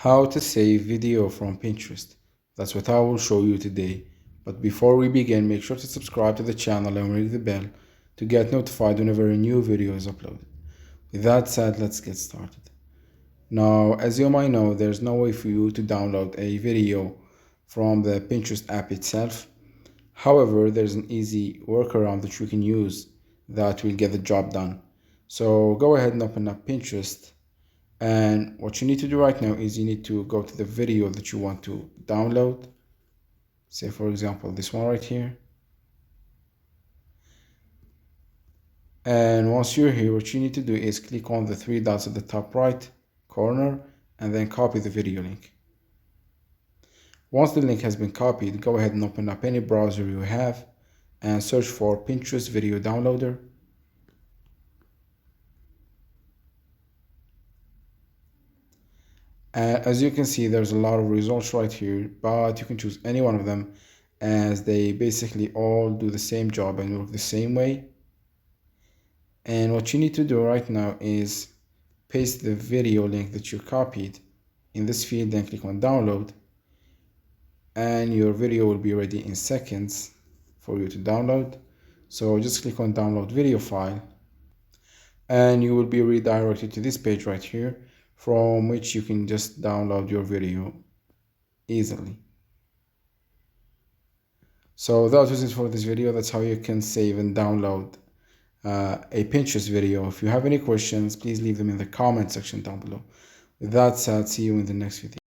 How to save video from Pinterest. That's what I will show you today. But before we begin, make sure to subscribe to the channel and ring the bell to get notified whenever a new video is uploaded. With that said, let's get started. Now, as you might know, there's no way for you to download a video from the Pinterest app itself. However, there's an easy workaround that you can use that will get the job done. So go ahead and open up Pinterest. And what you need to do right now is you need to go to the video that you want to download. Say, for example, this one right here. And once you're here, what you need to do is click on the three dots at the top right corner and then copy the video link. Once the link has been copied, go ahead and open up any browser you have and search for Pinterest Video Downloader. As you can see, there's a lot of results right here, but you can choose any one of them as they basically all do the same job and work the same way. And what you need to do right now is paste the video link that you copied in this field, then click on download, and your video will be ready in seconds for you to download. So just click on download video file and you will be redirected to this page right here, from which you can just download your video easily. So that was it for this video. That's how you can save and download a Pinterest video. If you have any questions, please leave them in the comment section down below. With that said, see you in the next video.